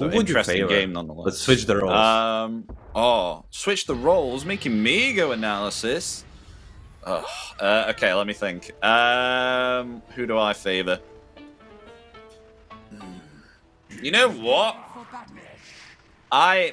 So interesting game nonetheless. Let's switch the roles. Switch the roles, making me go analysis. Okay, let me think. Who do I favor? You know what? I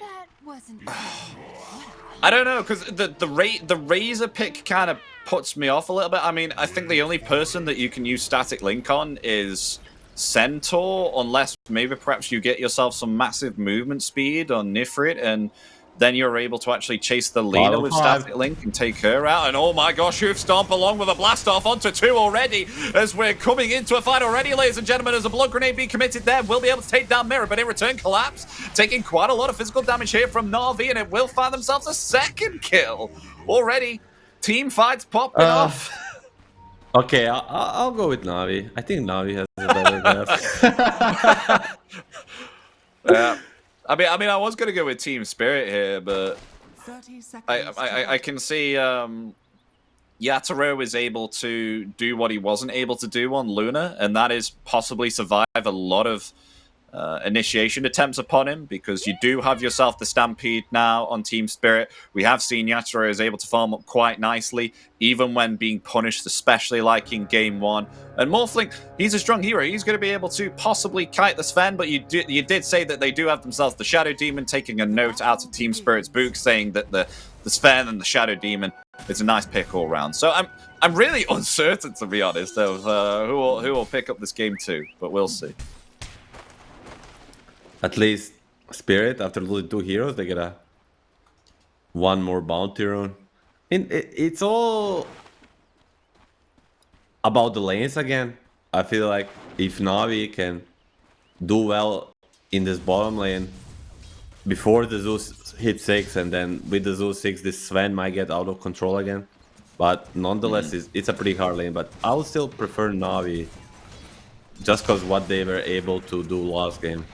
don't know, because the Razor pick kind of puts me off a little bit. I mean, I think the only person that you can use static link on is Centaur, unless maybe perhaps you get yourself some massive movement speed on Nifrit, and then you're able to actually chase the Lina with static link and take her out. And oh my gosh, Hoof Stomp along with a blast off onto 2 already, as we're coming into a fight already, ladies and gentlemen, as a blood grenade being committed there. Will be able to take down Mirror, but in return Collapse, taking quite a lot of physical damage here from Na'Vi, and it will find themselves a second kill. Already, team fights popping off. Okay, I'll go with Na'Vi. I think Na'Vi has a better draft. Yeah. I mean, I was gonna go with Team Spirit here, but I can see Yatoro is able to do what he wasn't able to do on Luna, and that is possibly survive a lot of initiation attempts upon him, because you do have yourself the Stampede now on Team Spirit. We have seen Yatoro is able to farm up quite nicely, even when being punished, especially like in Game 1. And Morphling, he's a strong hero. He's going to be able to possibly kite the Sven, but you did say that they do have themselves the Shadow Demon, taking a note out of Team Spirit's book saying that the Sven and the Shadow Demon is a nice pick all round. So I'm really uncertain, to be honest, of who will pick up this game too, but we'll see. At least Spirit, after losing 2 heroes, they get one more bounty rune. And it's all about the lanes again. I feel like if Na'Vi can do well in this bottom lane before the Zeus hit 6, and then with the Zeus 6, this Sven might get out of control again. But nonetheless, it's a pretty hard lane. But I would still prefer Na'Vi just because what they were able to do last game.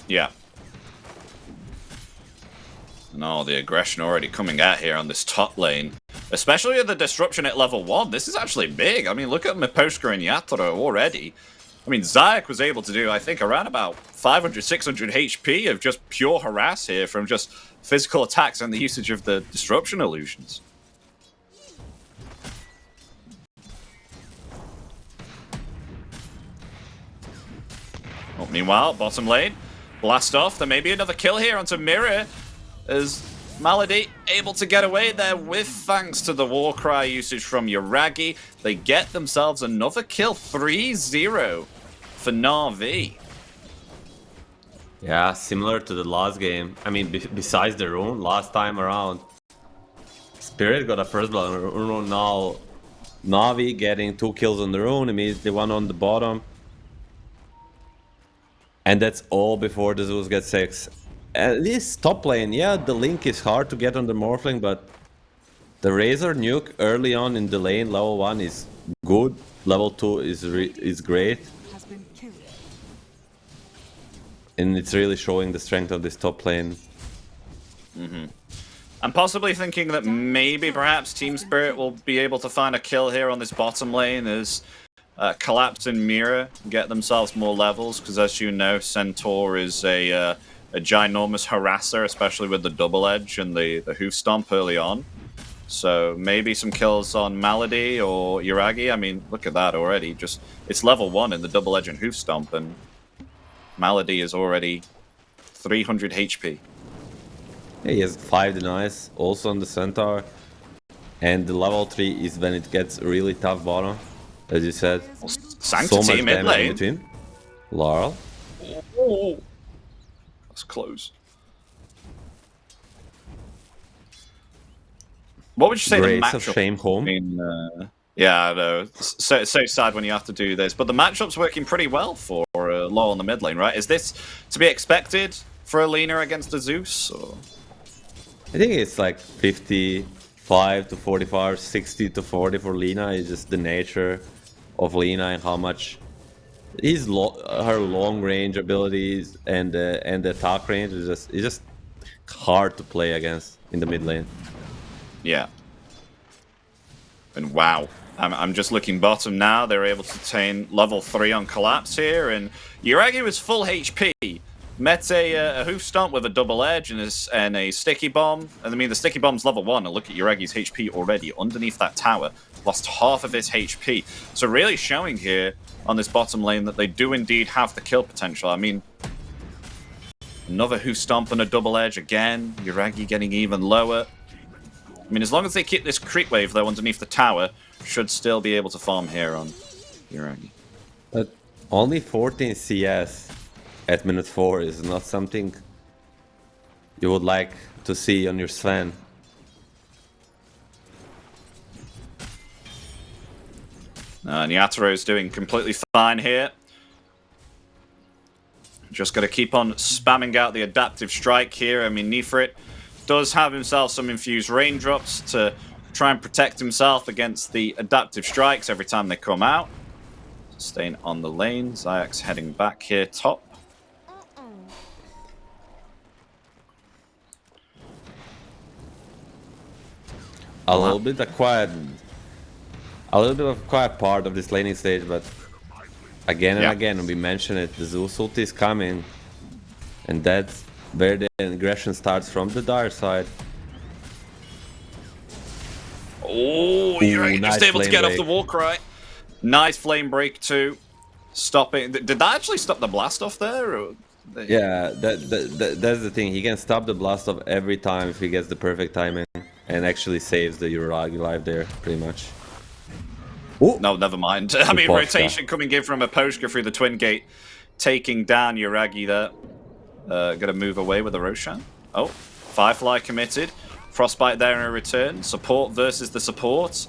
Yeah. No, the aggression already coming out here on this top lane. Especially with the disruption at level 1. This is actually big. I mean, look at Miposhka and Yatoro already. I mean, Zayak was able to do, I think, around about 500, 600 HP of just pure harass here from just physical attacks and the usage of the disruption illusions. Oh, meanwhile, bottom lane. Blast off. There may be another kill here onto Mirror, as Malady able to get away there with thanks to the Warcry usage from Yuragi. They get themselves another kill, 3-0 for Na'Vi. Yeah, similar to the last game. I mean, besides the rune, last time around, Spirit got a first blood on the rune. Now Na'Vi getting 2 kills on the rune, immediately 1 on the bottom. And that's all before the Zeus gets 6. At least top lane, yeah, the link is hard to get on the Morphling, but the Razor nuke early on in the lane, level 1 is good, level 2 is great. And it's really showing the strength of this top lane. I'm possibly thinking that maybe perhaps Team Spirit will be able to find a kill here on this bottom lane as Collapse and Mirror get themselves more levels, because as you know, Centaur is a ginormous harasser, especially with the double edge and the hoof stomp early on. So maybe some kills on Malady or Yuragi. I mean, look at that already. Just it's level 1 in the double edge and hoof stomp, and Malady is already 300 HP. Yeah, he has 5 denies also on the Centaur, and the level 3 is when it gets really tough bottom. As you said, Sanctity so much mid damage lane. in between. Laurel. Oh, that's close. What would you say Grace the matchup of Shame home. Yeah, I know. So sad when you have to do this, but the matchup's working pretty well for Laurel in the mid lane, right? Is this to be expected for a Lina against a Zeus? Or? I think it's like 55 to 45, 60 to 40 for Lina. It's just the nature of Lina and how much her long range abilities and the attack range is just hard to play against in the mid lane. Yeah. And wow, I'm just looking bottom now. They're able to attain level 3 on Collapse here, and Yuragi was full HP, met a hoof stomp with a double edge and a sticky bomb. And I mean, the sticky bomb's level 1, and look at Uragi's HP already underneath that tower. Lost half of his HP. So really showing here on this bottom lane that they do indeed have the kill potential. I mean, another hoof stomp and a double edge again. Uragi getting even lower. I mean, as long as they keep this creep wave, though, underneath the tower, should still be able to farm here on Uragi. But only 14 CS at minute 4 is not something you would like to see on your Sven. And Yataro's doing completely fine here. Just got to keep on spamming out the adaptive strike here. I mean, Nefrit does have himself some infused raindrops to try and protect himself against the adaptive strikes every time they come out. Staying on the lane. Zayak's heading back here top. A little bit of a quiet part of this laning stage, but again and again we mention it, the Zeus ult is coming, and that's where the aggression starts from the Dire side. Oh, you're nice just able to get break off the Warcry. Nice flame break too. Stopping. Did that actually stop the blast off there? Or yeah, that's the thing. He can stop the blast off every time if he gets the perfect timing, and actually saves the Uragi life there, pretty much. Ooh. No, never mind. I mean, Uposhka. rotation coming in from Uposhka through the Twin Gate, taking down Uragi there. Gonna move away with the Roshan. Oh, Firefly committed. Frostbite there in a return. Support versus the support.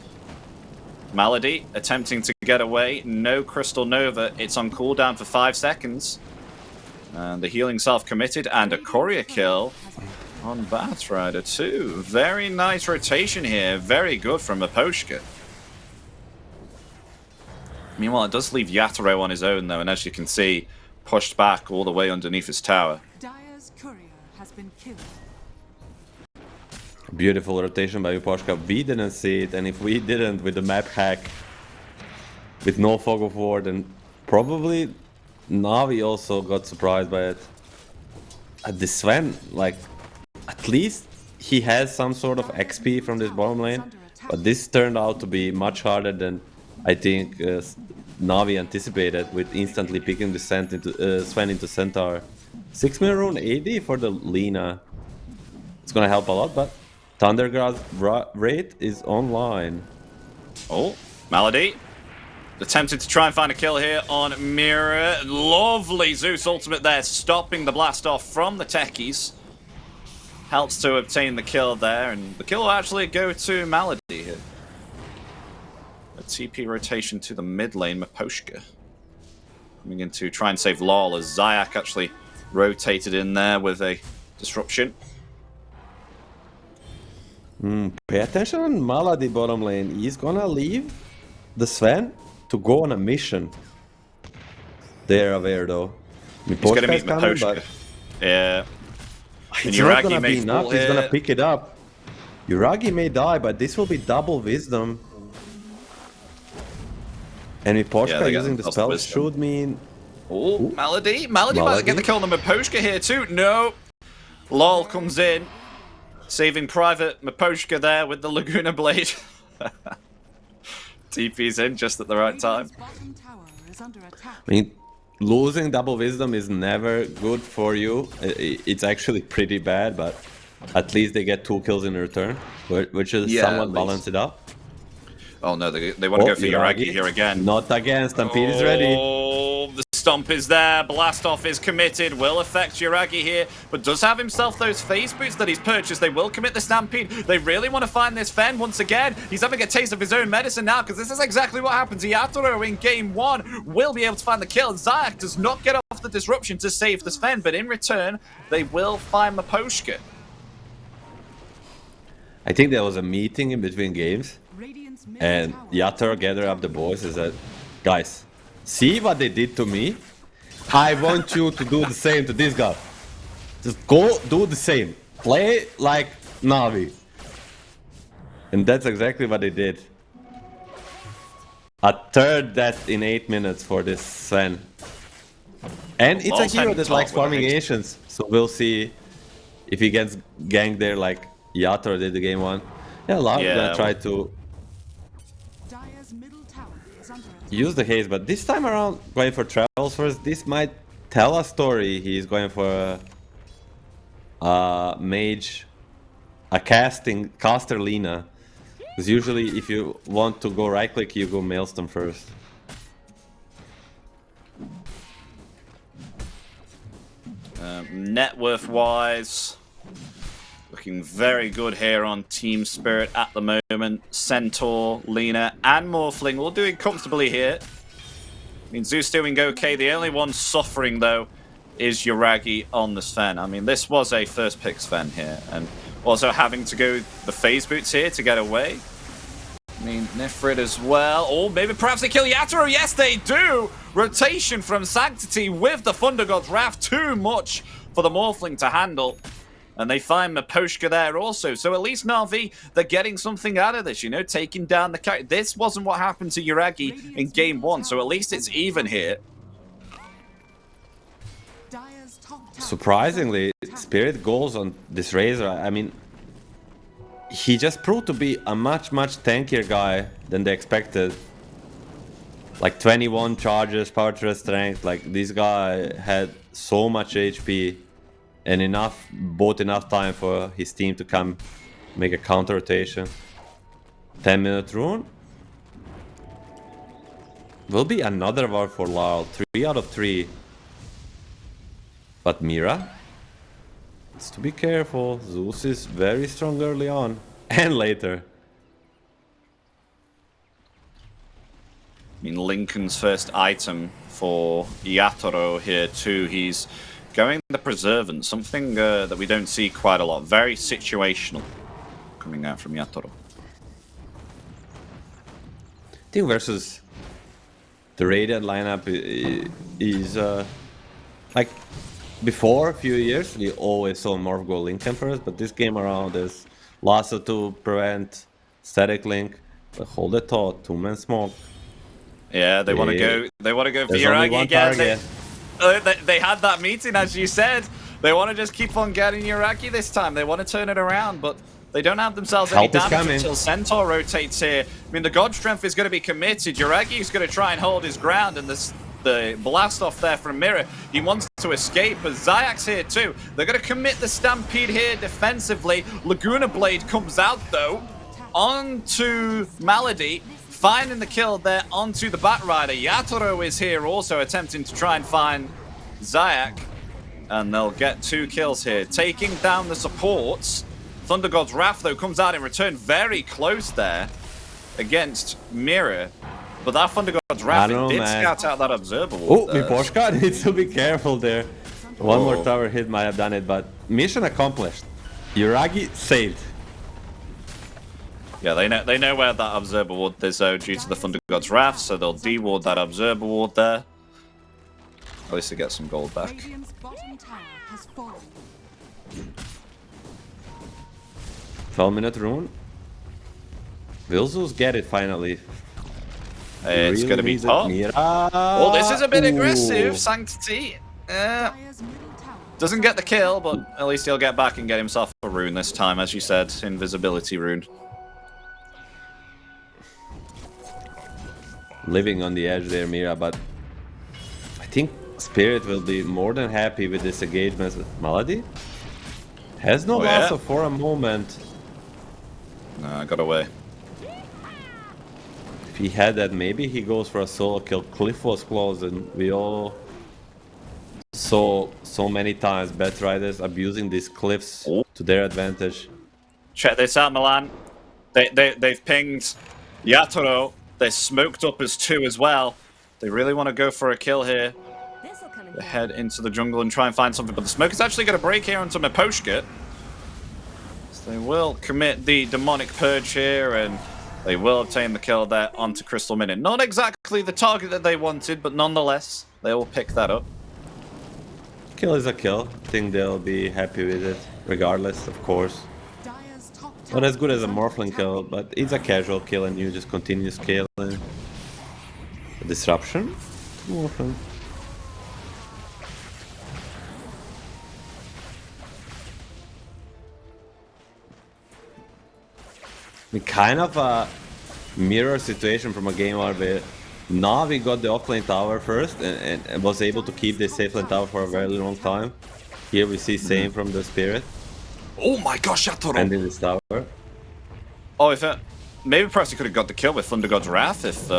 Malady attempting to get away. No Crystal Nova. It's on cooldown for 5 seconds. And the healing self committed. And a courier kill on Batrider too. Very nice rotation here. Very good from Uposhka. Meanwhile, it does leave Yataro on his own, though, and as you can see, pushed back all the way underneath his tower. Dire's courier has been killed. Beautiful rotation by Uposhka. We didn't see it, and if we didn't with the map hack, with no fog of war, then probably Navi also got surprised by it. The Sven, like, at least he has some sort of XP from this bottom lane, but this turned out to be much harder than I think Navi anticipated, with instantly picking the Sven into Centaur. 6-minute rune AD for the Lina. It's gonna help a lot, but Thundergrad's rate is online. Oh, Malady attempted to try and find a kill here on Mira. Lovely Zeus ultimate there, stopping the blast off from the techies. Helps to obtain the kill there, and the kill will actually go to Malady here. A TP rotation to the mid lane, Uposhka. Coming in to try and save LOL as Zayak actually rotated in there with a disruption. Pay attention on Malady bottom lane. He's gonna leave the Sven to go on a mission. They're aware though. He's gonna meet Uposhka. Yeah. It's not gonna be enough. He's gonna pick it up. Uragi may die, but this will be double wisdom. And Uposhka using the spell should mean... Oh, Malady. Malady might get the kill on Uposhka here too. No. LOL comes in. Saving Private Uposhka there with the Laguna Blade. TP's in just at the right time. I mean, losing double wisdom is never good for you. It's actually pretty bad, but at least they get 2 kills in return, which is somewhat balance it up. Oh no, they want to go for Uragi here again. Not again, Stampede is ready. Oh, the stomp is there, blast off is committed, will affect Uragi here, but does have himself those phase boots that he's purchased. They will commit the Stampede. They really want to find this Fen once again. He's having a taste of his own medicine now, because this is exactly what happens. Yatoro in game 1 will be able to find the kill. Zayak does not get off the disruption to save this Fen, but in return, they will find Uposhka. I think there was a meeting in between games. And Yatoro gathered up the boys and said, guys, see what they did to me? I want you to do the same to this guy. Just go do the same. Play like Navi. And that's exactly what they did. A third death in 8 minutes for this Sven. And it's a Lol's hero heading that top likes with a farming haste. Ancients, so we'll see if he gets ganked there like Yatoro did the game 1. Yeah, Lol's Yeah, gonna try to Dire's middle tower is under attack. use the haste, but this time around going for travels first. This might tell a story. He's going for a mage, a caster Lina. Because usually if you want to go right click, you go Maelstrom first. Net worth wise, looking very good here on Team Spirit at the moment. Centaur, Lina, and Morphling all doing comfortably here. I mean, Zeus doing okay. The only one suffering, though, is Yuragi on the Sven. I mean, this was a first pick Sven here, and also having to go the phase boots here to get away. I mean, Nifrid as well. Or maybe perhaps they kill Yatoro. Yes, they do! Rotation from Sanctity with the Thunder God's Wrath. Too much for the Morphling to handle. And they find Miposhka there also. So at least Na'Vi, they're getting something out of this, you know, taking down the character. This wasn't what happened to Yuragi in game 1, so at least it's even here. Dire's top tower Surprisingly, is under attack. Spirit goes on this Razor. I mean, he just proved to be a much tankier guy than they expected. Like 21 charges, power to strength. Like this guy had so much HP and bought enough time for his team to come make a counter rotation. 10-minute rune. Will be another war for Lyle. 3 out of 3. But Mira? It's to be careful. Zeus is very strong early on. And later. I mean, Lincoln's first item for Yatoro here too. He's going the Preservant, something that we don't see quite a lot. Very situational coming out from Yatoro. I think versus the Radiant lineup is like before a few years we always saw Morph go Lincoln first, but this game around is Lasso to prevent static link. But hold the thought, 2-man smoke. Yeah, they want to go. They want to go for There's only Yuragi one again. target. They had that meeting, as you said. They want to just keep on getting Yuragi this time. They want to turn it around, but they don't have themselves any Help is damage coming. until Centaur rotates here. I mean, the God Strength is going to be committed. Yuragi is going to try and hold his ground, and the blast off there from Mirror, he wants to escape, but Zayak's here too. They're going to commit the Stampede here defensively. Laguna Blade comes out though, onto Malady, finding the kill there onto the Batrider. Yatoro is here also attempting to try and find Zayak, and they'll get 2 kills here, taking down the supports. Thunder God's Wrath though comes out in return, very close there against Mirror. But that Thunder God's Wrath, it did scout out that Observer Ward Oh, there. Miposhka needs to be careful there. One more tower hit might have done it, but mission accomplished. Yuragi saved. Yeah, they know where that Observer Ward is though, due to the Thunder God's Wrath, so they'll de-ward that Observer Ward there. At least they get some gold back. Radiant's bottom tower has fallen. 12-minute rune. Will Zeus get it finally? It's going to be needs it. top. Mira. Oh, this is a bit Ooh. aggressive. Sanctity Dire's middle tower doesn't get the kill, but at least he'll get back and get himself a rune this time, as you said, invisibility rune. Living on the edge there, Mira, but I think Spirit will be more than happy with this engagement with Malady. Has no Oh, loss yeah? for a moment. No, I got away. If he had that, maybe he goes for a solo kill. Cliff was close, and we all saw so many times Batriders abusing these cliffs Oh. to their advantage. Check this out, Milan. They've pinged Yatoro. They're smoked up as 2 as well. They really want to go for a kill here. They head into the jungle and try and find something, but the smoke is actually going to break here onto Miposhka. So they will commit the demonic purge here, and they will obtain the kill there onto Crystal Minute. Not exactly the target that they wanted, but nonetheless, they will pick that up. Kill is a kill. I think they'll be happy with it, regardless, of course. Dire's top tower Not as good as a is under Morphling attack. kill, but it's a casual kill and you just continue scaling. A disruption? Morphling. mean, kind of a mirror situation from a game where Navi got the offlane tower first and was able to keep the safe lane tower for a very long time. Here we see same from the Spirit. Oh my gosh, Yatoro! And in this tower. Oh, if maybe perhaps he could have got the kill with Thunder God's Wrath if...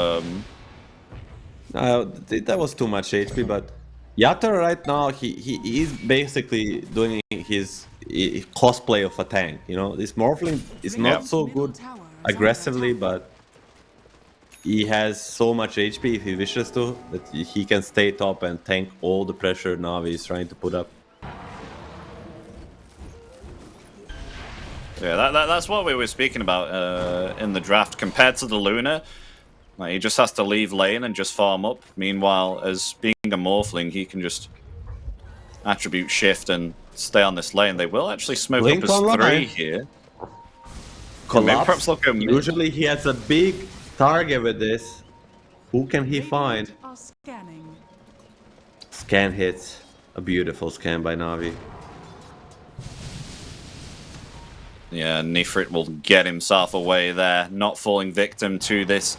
No, that was too much HP, but Yatoro right now, he is basically doing his cosplay of a tank, you know? This Morphling is not so good aggressively, but he has so much HP if he wishes to, that he can stay top and tank all the pressure Navi is trying to put up. Yeah, that's what we were speaking about in the draft. Compared to the Luna, like, he just has to leave lane and just farm up. Meanwhile, as being a Morphling, he can just attribute shift and stay on this lane. They will actually smoke Blink up as online. 3 here. Collapse. Maybe perhaps look at me. Usually he has a big target with this. Who can he find? Are scanning. Scan hits. A beautiful scan by Navi. Yeah, Nifrit will get himself away there, not falling victim to this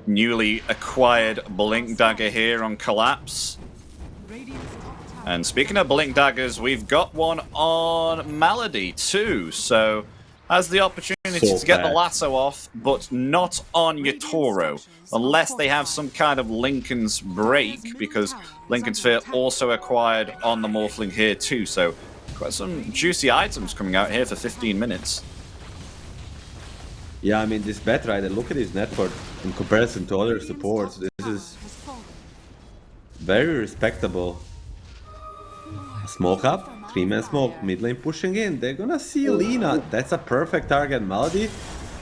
newly acquired Blink Dagger here on Collapse. Radiant's top tower. And speaking of Blink Daggers, we've got one on Malady too, so has the opportunity So to get the bad. lasso off, but not on Yatoro, unless they have some kind of Lincoln's break, because Lincoln's Sphere also acquired on the Morphling here too, so quite some juicy items coming out here for 15 minutes. Yeah, I mean, this Batrider, look at his net worth in comparison to other supports. This is Has fallen. very respectable. Smoke up, 3-man smoke, mid lane pushing in. They're gonna see Lina. That's a perfect target. Malady.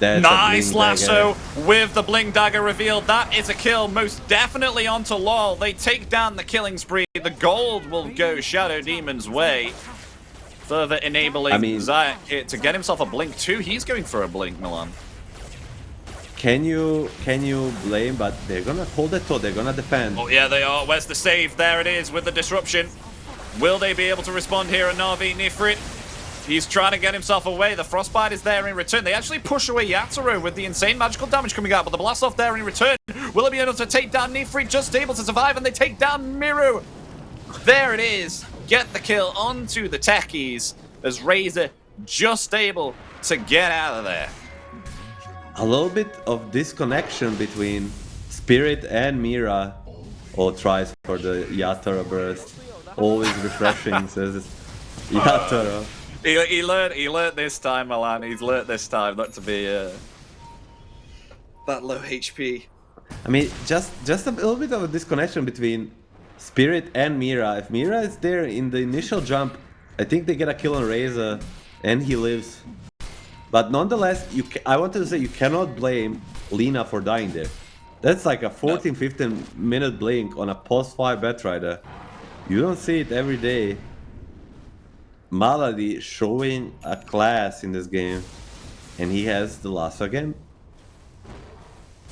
That's Nice a Blink lasso Dagger. with the Blink Dagger revealed. That is a kill, most definitely onto LoL. They take down the killing spree. The gold will go Shadow Demon's way. Further enabling Zayak here to get himself a blink too. He's going for a blink, Milan. Can you blame? But they're gonna hold it though. They're gonna defend. Oh yeah, they are. Where's the save? There it is with the disruption. Will they be able to respond here at Navi? Nifrit, he's trying to get himself away. The Frostbite is there in return. They actually push away Yatoro with the insane magical damage coming out, but the blast off there in return. Will they be able to take down Nifrit? Just able to survive, and they take down Miru. There it is. Get the kill onto the techies as Razor just able to get out of there. A little bit of disconnection between Spirit and Mira. Oh, tries for the Yatoro burst. Always refreshing, says Yatoro. He learned this time, Milan. He's learned this time not to be that low HP. I mean, just a little bit of a disconnection between Spirit and Mira. If Mira is there in the initial jump, I think they get a kill on Razor, and he lives. But nonetheless, I wanted to say you cannot blame Lina for dying there. That's like a 14-15 minute blink on a post-5 Batrider. You don't see it every day. Malady showing a class in this game, and he has the lasso again.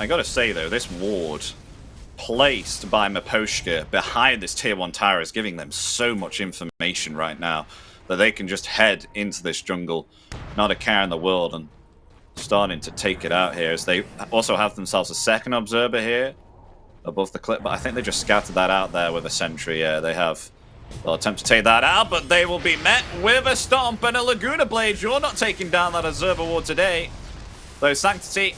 I gotta say though, this ward placed by Miposhka behind this tier 1 tower is giving them so much information right now that they can just head into this jungle, not a care in the world, and starting to take it out here as they also have themselves a second observer here above the clip, but I think they just scattered that out there with a sentry. Yeah, they have. They'll attempt to take that out, but they will be met with a stomp and a Laguna Blade. You're not taking down that observer ward today. Though Sanctity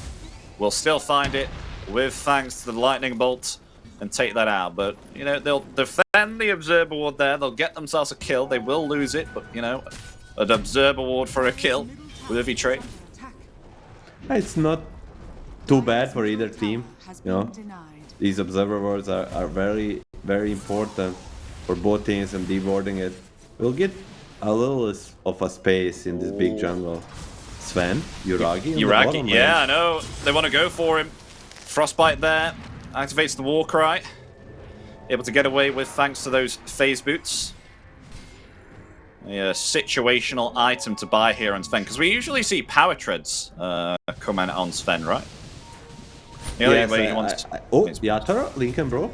will still find it with thanks to the lightning bolt and take that out. But, you know, they'll defend the observer ward there. They'll get themselves a kill. They will lose it, but, you know, an observer ward for a kill with a V-Trait. It's not too bad for either team, you know. These observer wards are very, very important for both teams, and deboarding it will get a little of a space in this big jungle. Sven, Yuragi, yeah, I know. They want to go for him. Frostbite there. Activates the war cry. Able to get away with thanks to those phase boots. A situational item to buy here on Sven, because we usually see power treads come in on Sven, right? Yes, Yatoro, Lincoln broke.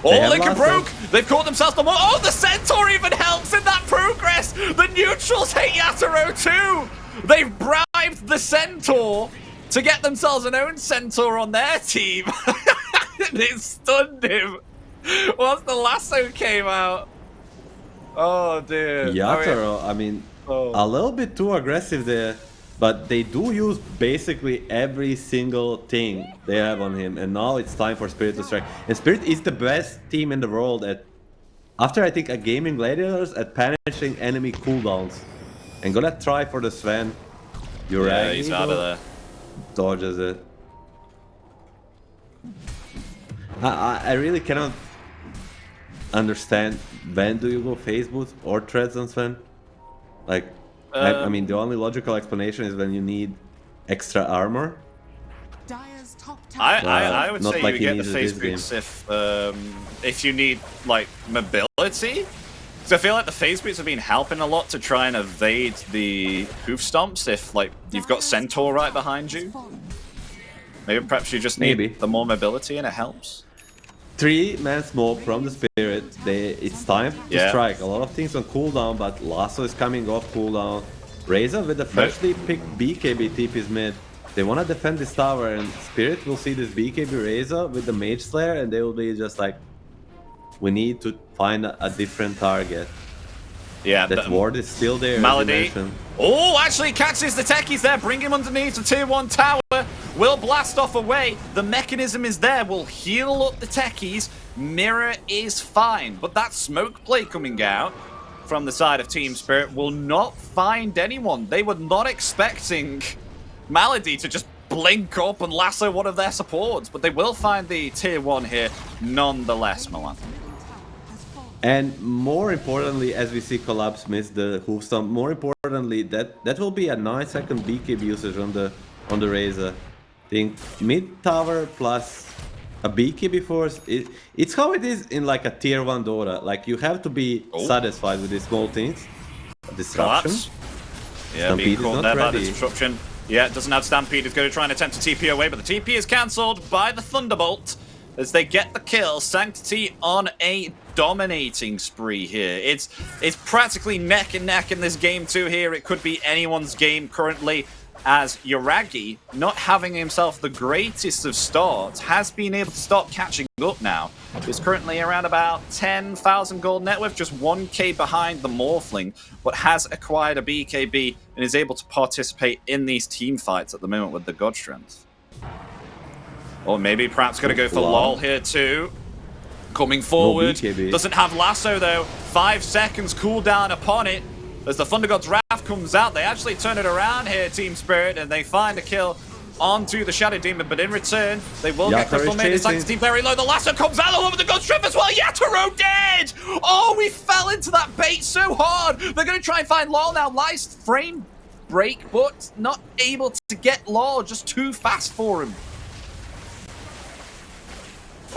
Oh, Lincoln broke! They've caught themselves the more. Oh, the Centaur even helps in that progress! The neutrals hate Yatoro too! They've bribed revived the Centaur to get themselves an own Centaur on their team. And it stunned him once the lasso came out. Oh, dear. Yatoro, I mean, a little bit too aggressive there. But they do use basically every single thing they have on him. And now it's time for Spirit to strike. And Spirit is the best team in the world at, after I think a Gaming Gladiators, at punishing enemy cooldowns. And gonna try for the Sven. Yeah, he's out of there. Dodges it. I really cannot understand when do you go phase boost or treads on Sven? Like, I mean, the only logical explanation is when you need extra armor. Dire's top tower. I would not say like you he get the needs it phase this boots if you need like mobility. Because I feel like the phase boots have been helping a lot to try and evade the hoof stomps if like you've got Centaur right behind you. Maybe perhaps you just need the more mobility and it helps. 3-man smoke from the Spirit. It's time to strike. A lot of things on cooldown, but Lasso is coming off cooldown. Reza with the freshly picked BKB TP's mid. They want to defend this tower, and Spirit will see this BKB Reza with the Mage Slayer, and they will be just like, we need to find a different target. Yeah, that ward is still there. Malady. Oh, actually catches the techies there. Bring him underneath the tier 1 tower. Will blast off away. The mechanism is there. Will heal up the techies. Mirror is fine. But that smoke play coming out from the side of Team Spirit will not find anyone. They were not expecting Malady to just blink up and lasso one of their supports. But they will find the tier 1 here nonetheless, Milan. And more importantly, as we see Collapse miss the hoof stomp, more importantly, that will be a 9-second BKB usage on the Razor. I think mid tower plus a BKB force, it's how it is in like a tier 1 Dota. Like you have to be satisfied with these small things. Disruption. Collapse. Yeah, Stampede being is caught not there by the ready. disruption. Yeah, it doesn't have Stampede. It's going to try and attempt to TP away, but the TP is cancelled by the Thunderbolt as they get the kill. Sanctity on a dominating spree here. It's practically neck and neck in this game too here. It could be anyone's game currently, as Yuragi, not having himself the greatest of starts, has been able to start catching up now. He's currently around about 10,000 gold net worth, just 1k behind the Morphling, but has acquired a BKB and is able to participate in these team fights at the moment with the God Strength. Or maybe perhaps going to go for LOL here too. Coming forward. Doesn't have lasso though. 5 seconds cooldown upon it. As the Thunder God's Wrath comes out, they actually turn it around here, Team Spirit, and they find a kill onto the Shadow Demon. But in return, they will get Crystal Maiden. Sanctity very low. The lasso comes out over the God's Strength as well. Yatoro dead! Oh, we fell into that bait so hard. They're going to try and find LOL now. Nice frame break, but not able to get LOL. Just too fast for him.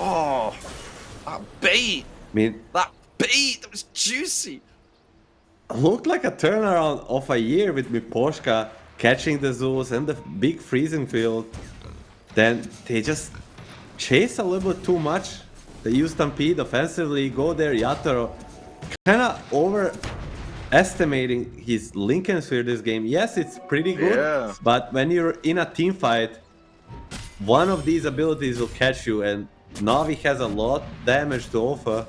Oh, that bait. That bait, that was juicy. Looked like a turnaround of a year with Miposhka catching the Zeus and the big freezing field. Then they just chase a little bit too much. They use Stampede offensively, go there, Yatoro. Kind of overestimating his Lincoln Sphere this game. Yes, it's pretty good, but when you're in a team fight, one of these abilities will catch you, and Navi has a lot of damage to offer.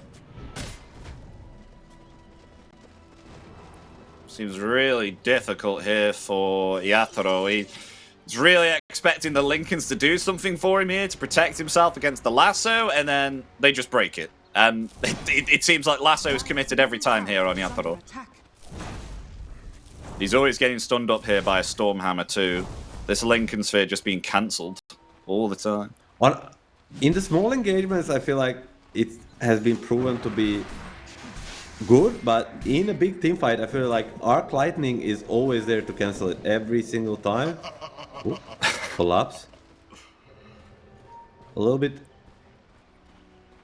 Seems really difficult here for Yatoro. He's really expecting the Lincolns to do something for him here to protect himself against the lasso, and then they just break it. And it seems like lasso is committed every time here on Yatoro. He's always getting stunned up here by a Stormhammer too. This Lincoln Sphere just being cancelled all the time. In the small engagements, I feel like it has been proven to be good, but in a big team fight, I feel like Arc Lightning is always there to cancel it every single time. Ooh, collapse. A little bit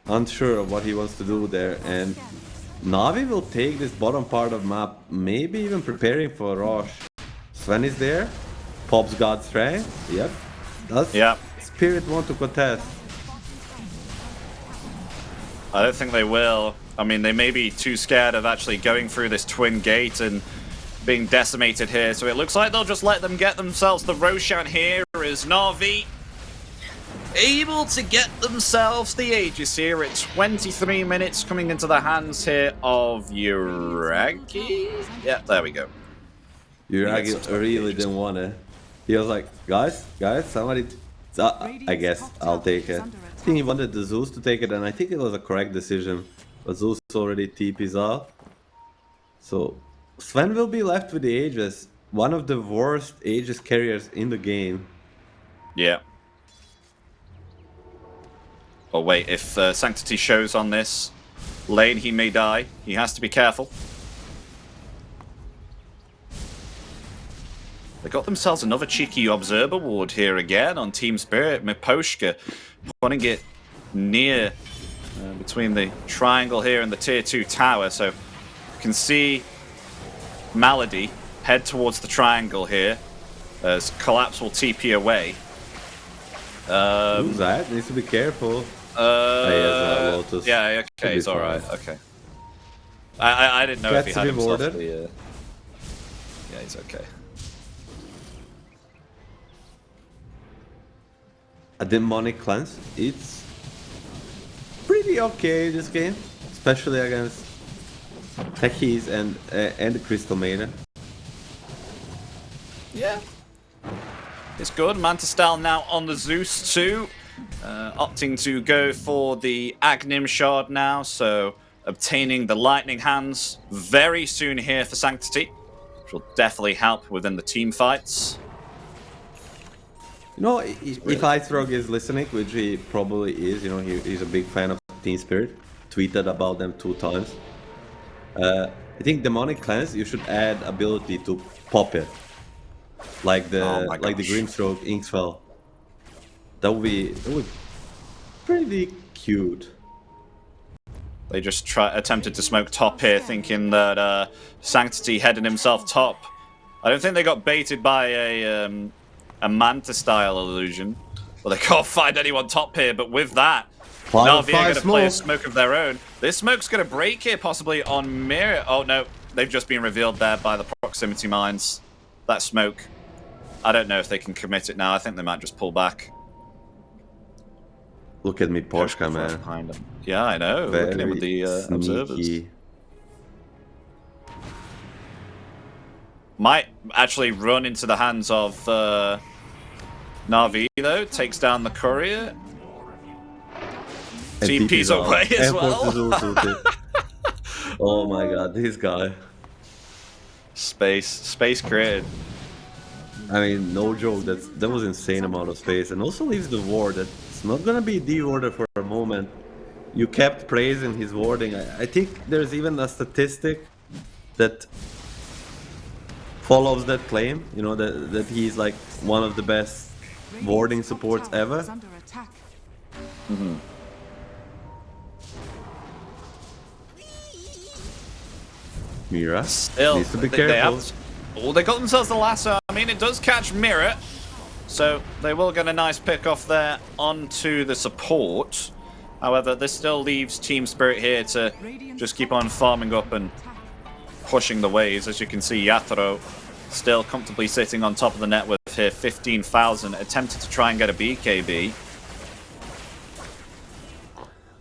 unsure of what he wants to do there, and Navi will take this bottom part of map, maybe even preparing for Rosh. Sven is there, pops God's Strength. Yep. Does Spirit want to contest? I don't think they will. I mean, they may be too scared of actually going through this twin gate and being decimated here. So it looks like they'll just let them get themselves the Roshan here as Na'Vi able to get themselves the Aegis here at 23 minutes coming into the hands here of Yuragi. Yeah, there we go. Yuragi really didn't want it. He was like, guys, somebody... I guess I'll take it. I think he wanted the Zeus to take it, and I think it was a correct decision. But Zeus already TP's off. So Sven will be left with the Aegis. One of the worst Aegis carriers in the game. Yeah. Oh wait, if Sanctity shows on this lane, he may die. He has to be careful. They got themselves another cheeky Observer Ward here again on Team Spirit. Miposhka putting it near between the triangle here and the tier 2 tower. So you can see Malady head towards the triangle here as Collapse will TP away. Who's that? Needs to be careful. Lotus. Yeah, okay, he's alright. Okay. I didn't know if he had himself the... Yeah, he's okay. A demonic cleanse. It's pretty okay this game, especially against Techies and the Crystal Maiden. Yeah, it's good. Mantistal now on the Zeus too, opting to go for the Agnim Shard now, so obtaining the Lightning Hands very soon here for Sanctity, which will definitely help within the team fights. You know, if Icerog is listening, which he probably is, you know, he's a big fan of Team Spirit, tweeted about them 2 times. I think Demonic Cleanse, you should add ability to pop it. Like the Grimstroke Inksfell. That would be pretty cute. They just attempted to smoke top here, thinking that Sanctity headed himself top. I don't think they got baited by a Manta-style illusion. Well, they can't find anyone top here, but with that, Na'Vi are going to play a smoke of their own. This smoke's going to break here, possibly on Mirror. Oh, no. They've just been revealed there by the proximity mines. That smoke. I don't know if they can commit it now. I think they might just pull back. Look at me, Poshka, man. Behind them. Yeah, I know. Look at him with the observers. Might actually run into the hands of Na'Vi, though. Takes down the courier. TP's away as well. Oh my god, this guy. Space created. I mean, no joke, that was insane amount of space. And also leaves the ward. That's not gonna be de-warded for a moment. You kept praising his warding. I think there's even a statistic that follows that claim, you know, that he's like one of the best warding supports ever. Mm-hmm. Mira still needs to be careful. They got themselves the lasso. I mean, it does catch Mirror, so they will get a nice pick off there onto the support. However, this still leaves Team Spirit here to just keep on farming up and pushing the waves. As you can see, Yathro still comfortably sitting on top of the net with here 15,000, attempted to try and get a BKB.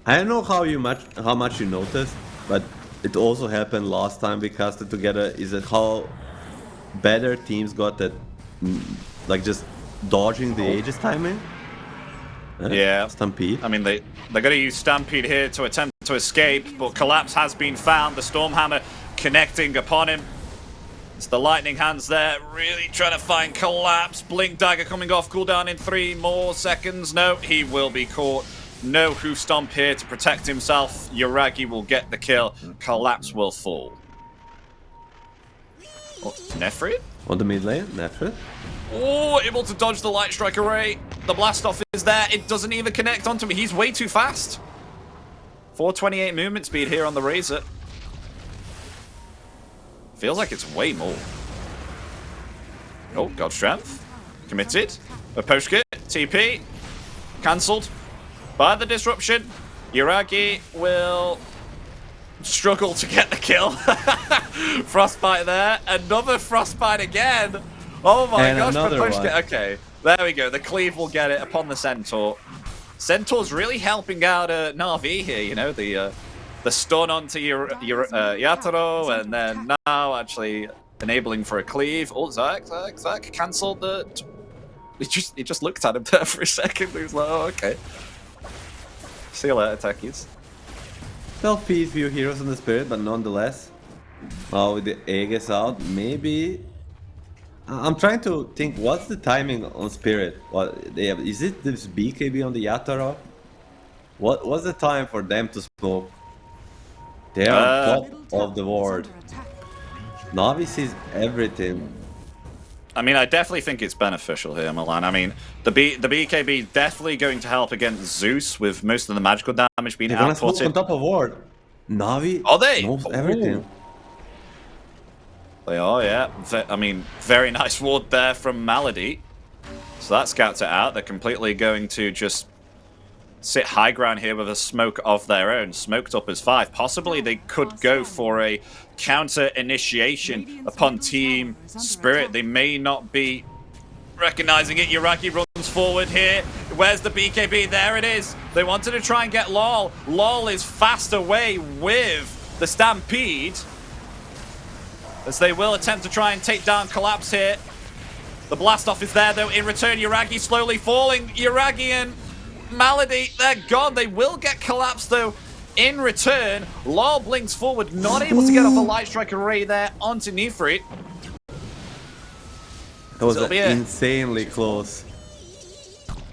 I don't know how much you noticed, but it also happened last time we casted together. Is it how better teams got at like just dodging the Aegis timing? Yeah. Stampede. I mean, they're going to use Stampede here to attempt to escape, but Collapse has been found. The Stormhammer connecting upon him. It's the Lightning Hands there, really trying to find Collapse. Blink Dagger coming off, cooldown in 3 more seconds. No, he will be caught. No Hoof Stomp here to protect himself. Yuragi will get the kill. Collapse will fall. Oh, Nefrid? On the mid lane, Nefrid. Oh, able to dodge the Light Strike Array. The Blast Off is there. It doesn't even connect onto me. He's way too fast. 428 movement speed here on the Razor. Feels like it's way more. Oh, God Strength. Committed. Aposhka. TP. Cancelled by the disruption. Yuragi will struggle to get the kill. Frostbite there. Another frostbite again. Oh my And gosh. another one. Okay, there we go. The cleave will get it upon the Centaur. Centaur's really helping out Na'Vi here, you know, the stun onto your Yatoro, and then now actually enabling for a cleave. Oh, Zac cancelled the... He just looked at him there for a second. He was like, oh, okay. See you later, techies. Self-feed few heroes in the spirit, but nonetheless. Well, with the Aegis out, maybe... I'm trying to think, what's the timing on spirit? What they have? Is it this BKB on the Yatoro? What's the time for them to smoke? They are on top of the ward. Navi sees everything. I mean, I definitely think it's beneficial here, Milan. I mean, the BKB definitely going to help against Zeus with most of the magical damage being They're gonna smoke on outputted. top of ward. Navi Are they? knows everything. Ooh. They are, yeah. I mean, very nice ward there from Malady. So that scouts it out. They're completely going to just sit high ground here with a smoke of their own. Smoked up as 5. Possibly they could go for a counter initiation upon Team Spirit. They may not be recognizing it. Yuragi runs forward here. Where's the BKB? There it is. They wanted to try and get LOL. LOL is fast away with the Stampede, as they will attempt to try and take down Collapse here. The blast off is there though. In return, Yuragi slowly falling. Yuragi and Malady, they're gone. They will get Collapse though. In return, LOL blinks forward, not able to get off a Light Strike array there onto Nefrit. It was insanely close.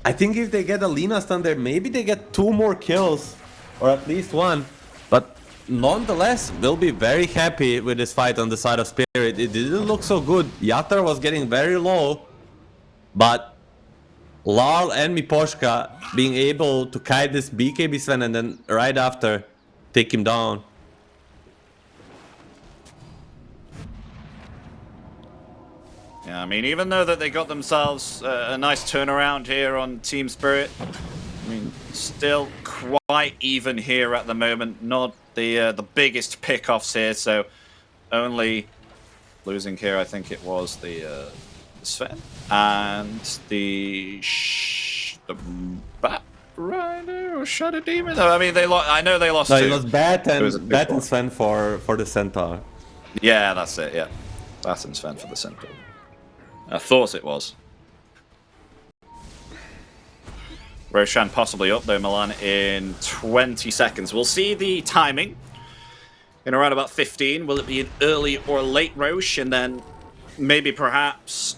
I think if they get a Lina stun there, maybe they get 2 more kills, or at least 1. But nonetheless, we'll be very happy with this fight on the side of Spirit. It didn't look so good. Yatar was getting very low, but Larl and Miposhka being able to kite this BKB Sven and then right after take him down. Yeah, I mean, even though that they got themselves a nice turnaround here on Team Spirit, I mean, still quite even here at the moment. Not the biggest pickoffs here, so only losing here, I think it was the Sven and the Bat Rider or Shadow Demon. I mean, I know they lost. No, two. it was Bat and Sven for the Centaur. Yeah, that's it. Yeah, Bat and Sven for the Centaur. I thought it was. Roshan possibly up though, Milan, in 20 seconds. We'll see the timing in around about 15. Will it be an early or late Roche? And then maybe perhaps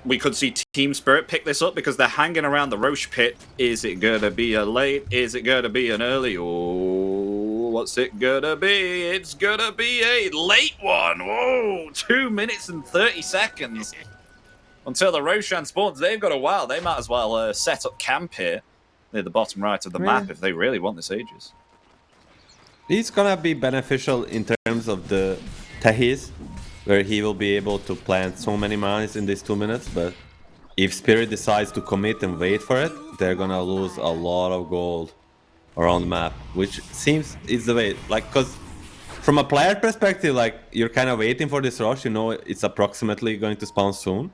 we could see Team Spirit pick this up because they're hanging around the Roche pit. Is it going to be a late? Is it going to be an early? Oh, what's it going to be? It's going to be a late one. Whoa, 2 minutes and 30 seconds. Until the Roshan spawns, they've got a while. They might as well set up camp here near the bottom right of the map if they really want this Aegis. It's gonna be beneficial in terms of the Tahis, where he will be able to plant so many mines in these 2 minutes, but if Spirit decides to commit and wait for it, they're gonna lose a lot of gold around the map, which seems is the way, like, because from a player perspective, like, you're kind of waiting for this rush, you know it's approximately going to spawn soon.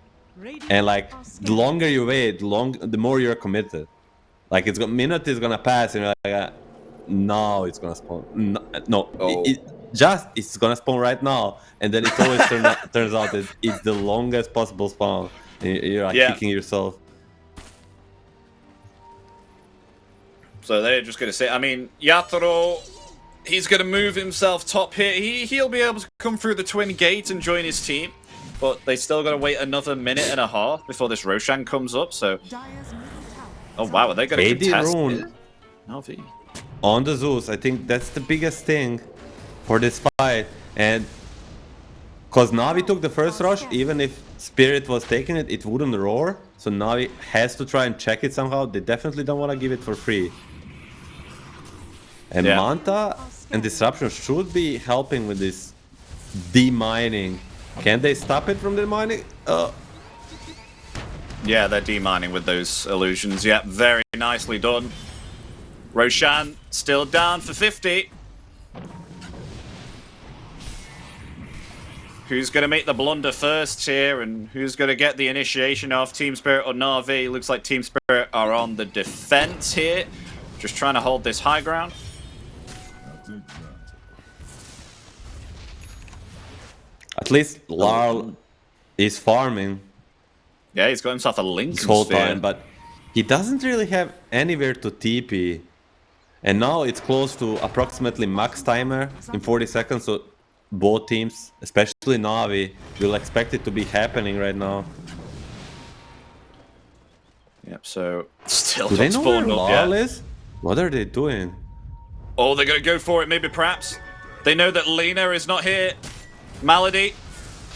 And like, the longer you wait, the more you're committed. Like, minute is gonna pass, and you're like, no, it's gonna spawn. No, oh. It's gonna spawn right now, and then it always turns out that it's the longest possible spawn. And you're like kicking yourself. So they're just gonna say, I mean, Yatoro, he's gonna move himself top here. He'll be able to come through the twin gate and join his team. But they still got to wait another minute and a half before this Roshan comes up, so... Oh wow, are they going to contest Rune it? on the Zeus, I think that's the biggest thing for this fight. And because Navi took the first rush, even if Spirit was taking it, it wouldn't roar. So Navi has to try and check it somehow. They definitely don't want to give it for free. And Manta and Disruption should be helping with this demining. Can they stop it from demining? Yeah, they're demining with those illusions. Yeah, very nicely done. Roshan still down for 50. Who's going to make the blunder first here, and who's going to get the initiation off? Team Spirit or Na'Vi? Looks like Team Spirit are on the defense here. Just trying to hold this high ground. At least Larl is farming. Yeah, he's got himself a Lincoln this whole Sphere. time, but he doesn't really have anywhere to TP. And now it's close to approximately max timer in 40 seconds, so both teams, especially Na'Vi, will expect it to be happening right now. Yep, so still Do not they know where spawned up Larl yet. is? What are they doing? Oh, they're going to go for it, maybe perhaps. They know that Lena is not here. Malady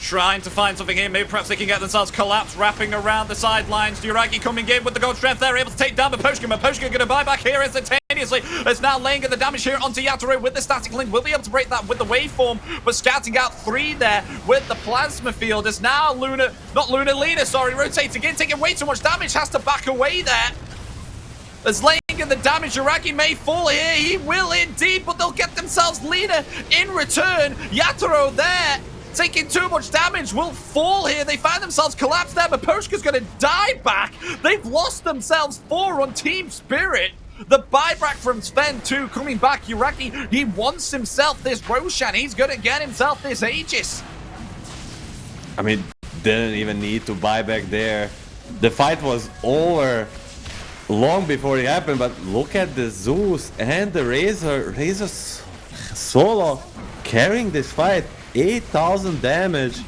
trying to find something here. Maybe perhaps they can get themselves collapsed, wrapping around the sidelines. Duragi coming in with the gold strength there, able to take down Maposhka. Maposhka going to buy back here instantaneously. It's now laying the damage here onto Yatoro with the static link. Will be able to break that with the waveform, but scouting out 3 there with the plasma field. It's now Lena, rotating in, taking way too much damage. Has to back away there. As laying in the damage, Uragi may fall here. He will indeed, but they'll get themselves Lena in return. Yatoro there, taking too much damage, will fall here. They find themselves collapsed there. Maposhka's going to die back. They've lost themselves 4 on Team Spirit. The buyback from Sven too, coming back. Uragi, he wants himself this Roshan. He's going to get himself this Aegis. I mean, didn't even need to buy back there. The fight was over long before it happened, but look at the Zeus and the Razor solo carrying this fight. 8,000 damage.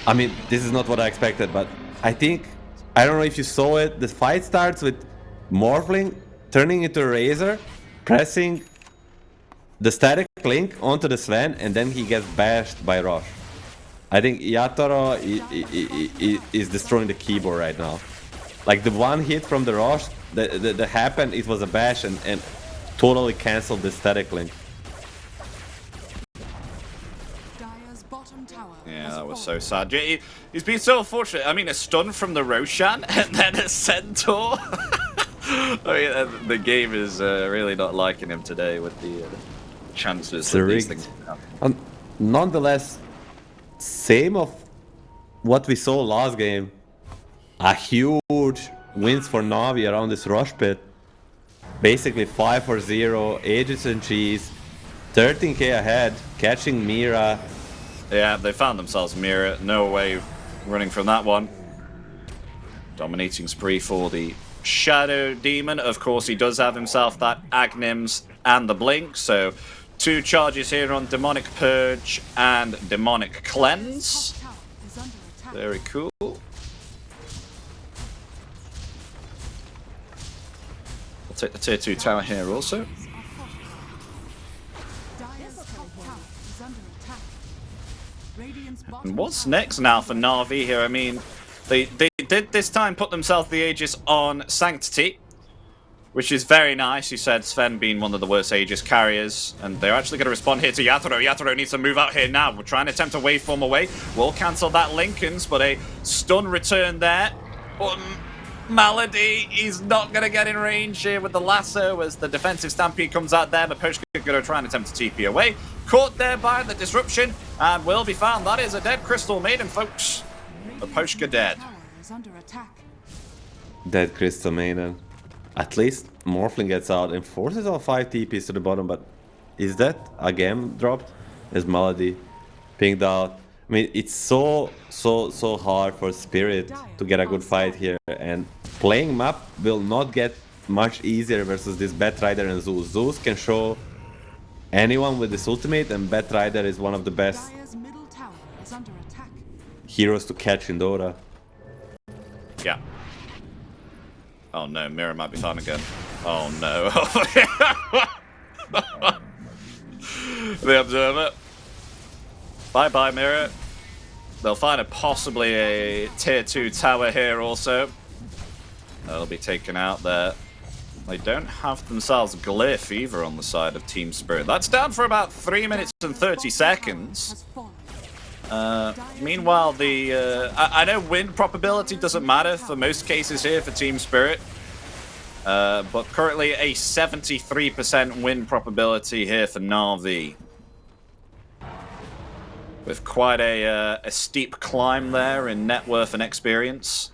I mean, this is not what I expected, but I don't know if you saw it. The fight starts with Morphling turning into a Razor, pressing the static link onto the Sven, and then he gets bashed by Rosh. I think Yatoro is destroying the keyboard right now. Like the one hit from the Rosh that happened, it was a bash and totally canceled the static link. Yeah, that was so sad. He's been so unfortunate. I mean, a stun from the Roshan and then a Centaur. I mean, the game is really not liking him today with the chances that these things happen. Nonetheless, same of what we saw last game. A huge wins for Na'Vi around this rush pit. Basically 5-0, Aegis and Cheese, 13k ahead, catching Mira. Yeah, they found themselves Mira. No way running from that one. Dominating spree for the Shadow Demon. Of course, he does have himself that Agnims and the Blink. So 2 charges here on Demonic Purge and Demonic Cleanse. Very cool. I'll take the tier 2 tower here also. And what's next now for Na'Vi here? I mean, they did this time put themselves the Aegis on Sanctity, which is very nice. You said Sven being one of the worst Aegis carriers, and they're actually going to respond here to Yatoro. Yatoro needs to move out here now. We're trying to attempt a waveform away. We'll cancel that Lincoln's, but a stun return there. Malady, he's not going to get in range here with the lasso as the defensive stampede comes out there. Maposhka going to try and attempt to TP away. Caught there by the disruption and will be found. That is a dead Crystal Maiden, folks. Maposhka dead. Dead Crystal Maiden. At least Morphling gets out and forces all 5 TPs to the bottom, but is that a game dropped? Is Malady pinged out? I mean, it's so hard for Spirit to get a good fight here, and playing map will not get much easier versus this Batrider and Zeus. Zeus can show anyone with this ultimate, and Batrider is one of the best heroes to catch in Dota. Yeah. Oh no, Mira might be fine again. Oh no. The Observer. Bye-bye, Mira. They'll find possibly a tier 2 tower here also. That'll be taken out there. They don't have themselves Glyph either on the side of Team Spirit. That's down for about 3 minutes and 30 seconds. Meanwhile, I know win probability doesn't matter for most cases here for Team Spirit. But currently a 73% win probability here for Na'Vi. with quite a steep climb there in net worth and experience.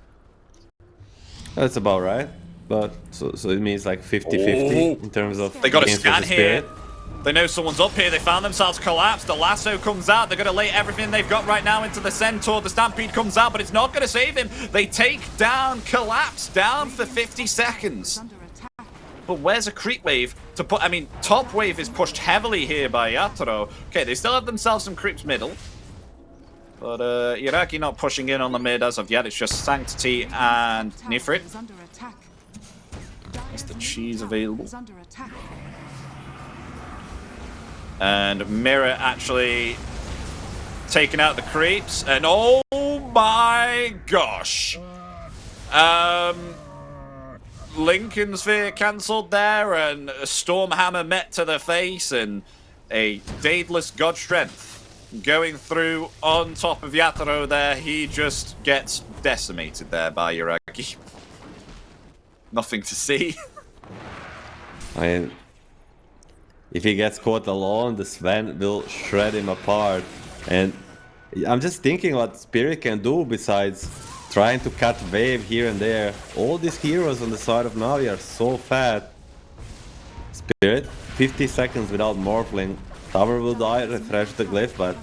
That's about right. But so it means like 50-50 in terms of They got a games scan versus here. Spirit. They know someone's up here. They found themselves collapsed. The lasso comes out. They're going to lay everything they've got right now into the Centaur. The Stampede comes out, but it's not going to save him. They take down Collapse, down for 50 seconds. Under attack. But where's a creep wave to put? I mean, top wave is pushed heavily here by Yatoro. Okay, they still have themselves some creeps middle. But Iraqi not pushing in on the mid as of yet. It's just Sanctity and Nifrit. Is under attack. Is the Dire's cheese middle available? tower is under attack. And Mirror actually taking out the creeps. And oh my gosh. Lincoln Sphere cancelled there, and a Stormhammer met to the face, and a Daedalus God Strength going through on top of Yatoro there. He just gets decimated there by Yuragi. Nothing to see. I mean, if he gets caught alone, the Sven will shred him apart. And I'm just thinking what Spirit can do besides trying to cut wave here and there. All these heroes on the side of Navi are so fat. Spirit, 50 seconds without Morphling. Tower will die, refresh the glyph, but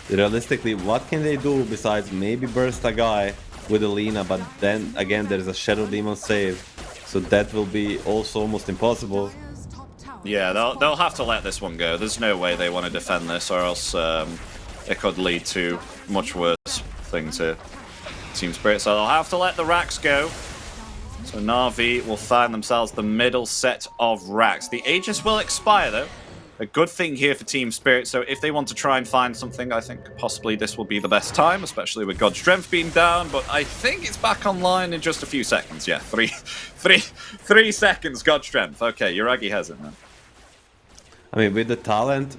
realistically, what can they do besides maybe burst a guy with Alina? But then again, there's a Shadow Demon save, so that will be also almost impossible. Dire's top tower Yeah, they'll have to let this one go. There's no way they want to defend this, or else it could lead to much worse things here. Team Spirit, so they'll have to let the racks go. So Na'Vi will find themselves the middle set of racks. The Aegis will expire though. A good thing here for Team Spirit, so if they want to try and find something, I think possibly this will be the best time, especially with God's Strength being down, but I think it's back online in just a few seconds. Yeah, three seconds, God's Strength. Okay, Yuragi has it, man. I mean, with the talent,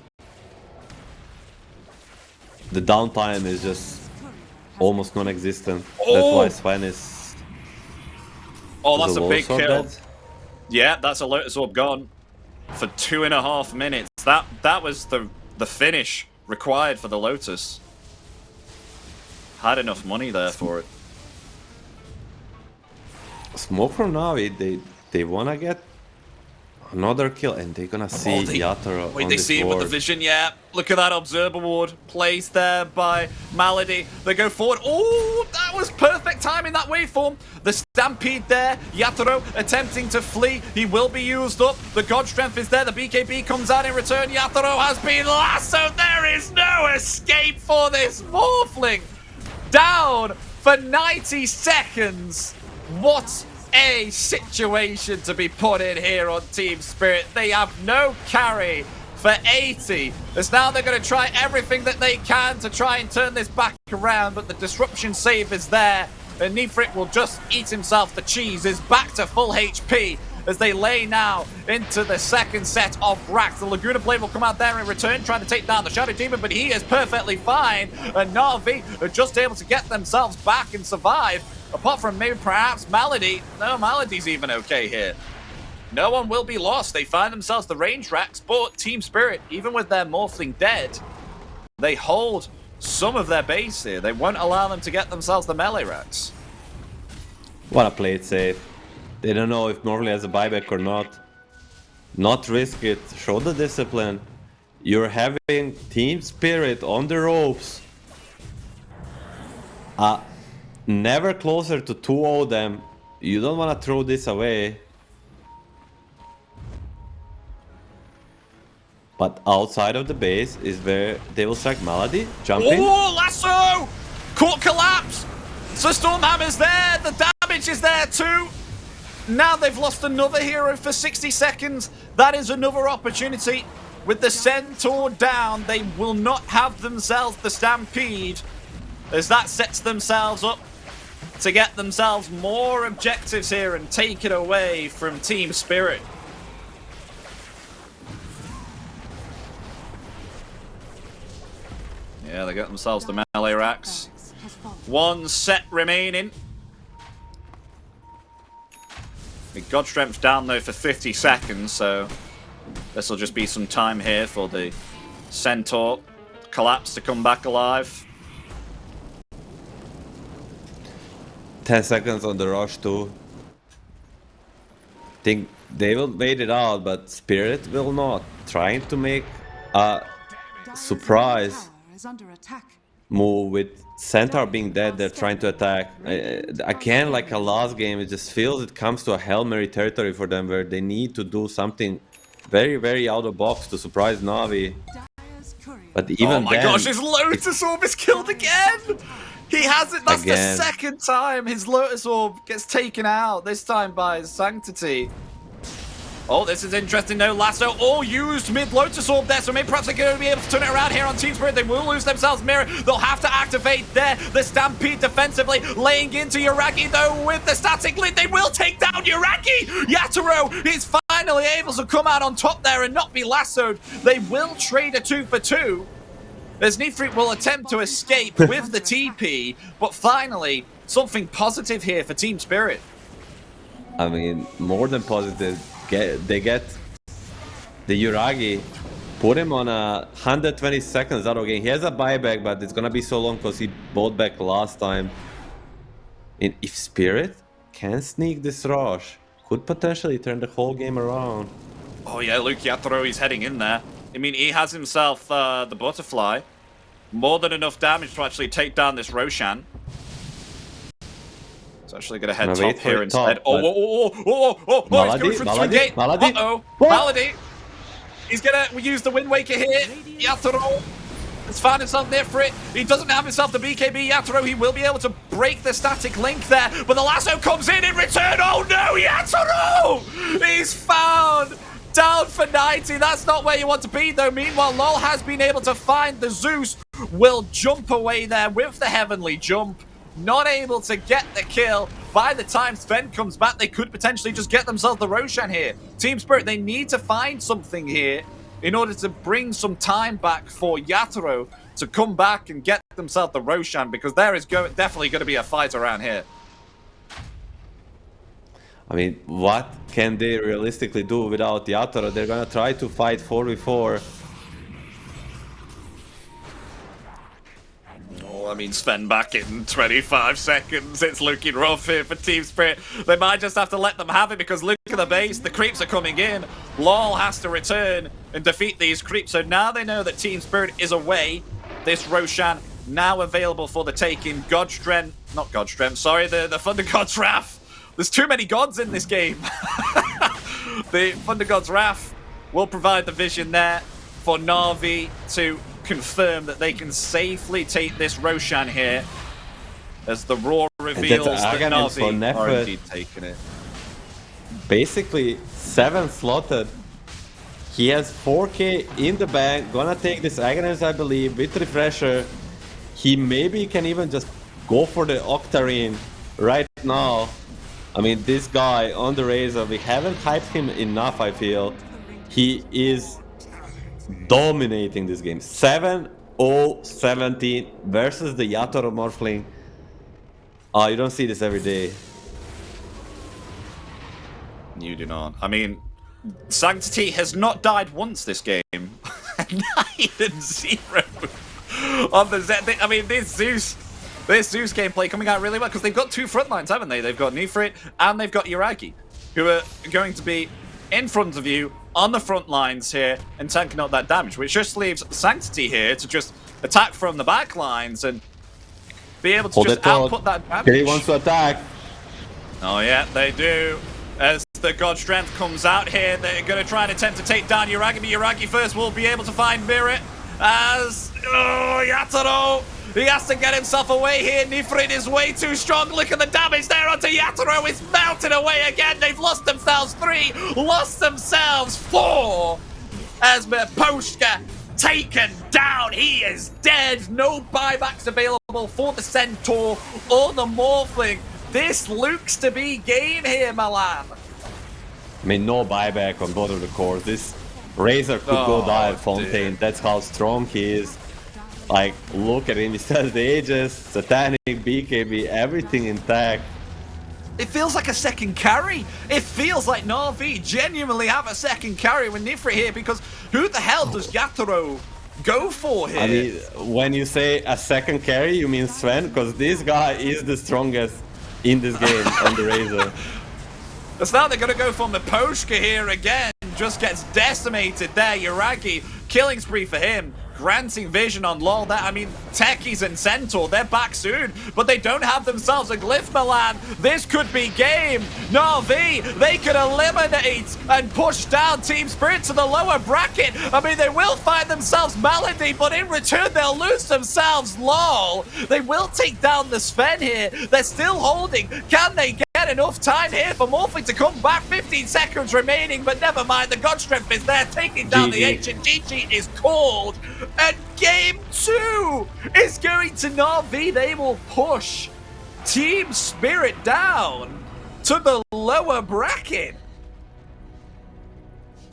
the downtime is just almost non-existent. Oh! That's why Sven is... Oh, that's is a low big sword kill. dead. Yeah, that's a Lotus Orb gone for 2.5 minutes. That was the finish required for the Lotus. Had enough money there for it. Smoke from Navi, they wanna get another kill, and they're gonna see Yatoro Wait, on they this see it with the ward. vision, yeah. Look at that Observer Ward placed there by Malady. They go forward. Oh, that was perfect timing, that waveform. The Stampede there. Yatoro attempting to flee. He will be used up. The God Strength is there. The BKB comes out in return. Yatoro has been lassoed. There is no escape for this Morphling. Down for 90 seconds. What a situation to be put in here on Team Spirit. They have no carry for 80. As now they're going to try everything that they can to try and turn this back around, but the disruption save is there. And Nifrit will just eat himself. The cheese is back to full HP as they lay now into the second set of racks. The Laguna Blade will come out there in return, trying to take down the Shadow Demon, but he is perfectly fine. And Na'Vi are just able to get themselves back and survive. Apart from maybe perhaps Malady. No, Malady's even okay here. No one will be lost. They find themselves the range racks, but Team Spirit, even with their Morphling dead, they hold some of their base here. They won't allow them to get themselves the melee racks. Wanna play it safe. They don't know if Morley has a buyback or not. Not risk it. Show the discipline. You're having Team Spirit on the ropes. Never closer to 2-0 them. You don't want to throw this away. But outside of the base is where they will strike Malady. Jumping. Oh, lasso! Caught collapse! So Stormhammer's there. The damage is there too. Now they've lost another hero for 60 seconds. That is another opportunity. With the Centaur down, they will not have themselves the Stampede, as that sets themselves up to get themselves more objectives here and take it away from Team Spirit. Yeah, they got themselves the melee racks. One set remaining. The God Strength down though for 50 seconds, so this will just be some time here for the Centaur collapse to come back alive. 10 seconds on the rush too. Think they will wait it out, but Spirit will not. Trying to make a Dire's surprise middle tower is under attack. move with Centaur being dead. They're trying to attack. Again, like a last game, it just feels it comes to a Hail Mary territory for them where they need to do something very, very out of box to surprise Na'Vi. Dire's courier But even Oh my then, gosh, his Lotus Orb is killed again! He has it, that's Again. the second time his Lotus Orb gets taken out, this time by Sanctity. Oh, this is interesting though. Lasso all used mid Lotus Orb there, so maybe perhaps they're going to be able to turn it around here on Team Spirit. They will lose themselves Mirror. They'll have to activate there. The Stampede defensively laying into Yuragi though with the static lid. They will take down Yuragi! Yatoro is finally able to come out on top there and not be lassoed. They will trade a 2 for 2. As Nifrit will attempt to escape with the TP, but finally, something positive here for Team Spirit. I mean, more than positive. They get the Yuragi, put him on 120 seconds out of game. He has a buyback, but it's gonna be so long because he bought back last time. And if Spirit can sneak this rush, could potentially turn the whole game around. Oh yeah, Luke Yatoro, he's heading in there. I mean, he has himself the Butterfly. More than enough damage to actually take down this Roshan. He's actually going to head Gonna top wait for here it top, instead. He's going for the gate. Malady. Uh-oh, What? Malady. He's going to use the Wind Waker here. Yatoro has found himself near for it. He doesn't have himself the BKB Yatoro. He will be able to break the static link there, but the lasso comes in return. Oh no, Yatoro! He's found. Down for 90. That's not where you want to be, though. Meanwhile, Lol has been able to find the Zeus. Will jump away there with the Heavenly Jump. Not able to get the kill. By the time Sven comes back, they could potentially just get themselves the Roshan here. Team Spirit, they need to find something here in order to bring some time back for Yatoro to come back and get themselves the Roshan, because there is definitely going to be a fight around here. I mean, what can they realistically do without Yatoro? They're gonna try to fight 4v4. Oh, I mean, Sven back in 25 seconds. It's looking rough here for Team Spirit. They might just have to let them have it because look at the base. The creeps are coming in. LOL has to return and defeat these creeps. So now they know that Team Spirit is away. This Roshan now available for the taking. Not Godstrength, sorry, the Thunder God's Wrath. There's too many gods in this game. The Thunder God's Wrath will provide the vision there for Na'Vi to confirm that they can safely take this Roshan here, as the Roar reveals that Na'Vi are indeed taking it. Basically, 7 slotted. He has 4k in the bank. Gonna take this Aghanim, I believe, with Refresher. He maybe can even just go for the Octarine right now. I mean, this guy on the Razor, we haven't hyped him enough, I feel. He is dominating this game. 7-0-17 versus the Yatoro Morphling. Oh, you don't see this every day. You do not. I mean, Sanctity has not died once this game. 9-0 on the Z. I mean, this Zeus gameplay coming out really well because they've got 2 front lines, haven't they? They've got Nifrit and they've got Yuragi, who are going to be in front of you on the front lines here and tanking up that damage, which just leaves Sanctity here to just attack from the back lines and be able to just output that damage. He wants to attack. Oh yeah, they do. As the God Strength comes out here, they're going to try and attempt to take down Yuragi, but Yuragi first will be able to find Mirror as Yatoro. He has to get himself away here. Nifrit is way too strong. Look at the damage there onto Yatoro. It's melted away again. They've lost themselves 3, lost themselves 4. As Meposhka taken down. He is dead. No buybacks available for the Centaur or the Morphling. This looks to be game here, Milan. I mean, no buyback on both of the cores. This Razor could go die at Fontaine. That's how strong he is. Like, look at him. He still has the Aegis, Satanic, BKB, everything intact. It feels like a second carry. It feels like Na'Vi genuinely have a second carry with Nifrit here, because who the hell does Yatoro go for here. I mean, when you say a second carry, you mean Sven? Because this guy is the strongest in this game on the Razor. So now they're going to go for Miposhka here again. Just gets decimated there. Yuragi, killing spree for him. Granting vision on LoL. That, I mean, Techies and Centaur, they're back soon, but they don't have themselves a Glyph Milan. This could be game. Na'Vi, they could eliminate and push down Team Spirit to the lower bracket. I mean, they will find themselves Melody, but in return, they'll lose themselves LoL. They will take down the Sven here. They're still holding. Can they get enough time here for Morphling to come back? 15 seconds remaining, but never mind. The God Strength is there, taking down the Ancient. GG is called. And game 2 is going to Na'Vi. They will push Team Spirit down to the lower bracket.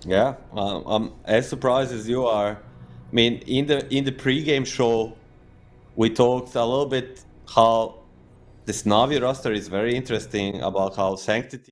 Yeah, I'm as surprised as you are. I mean, in the pre-game show, we talked a little bit how this Na'Vi roster is very interesting, about how Sanctity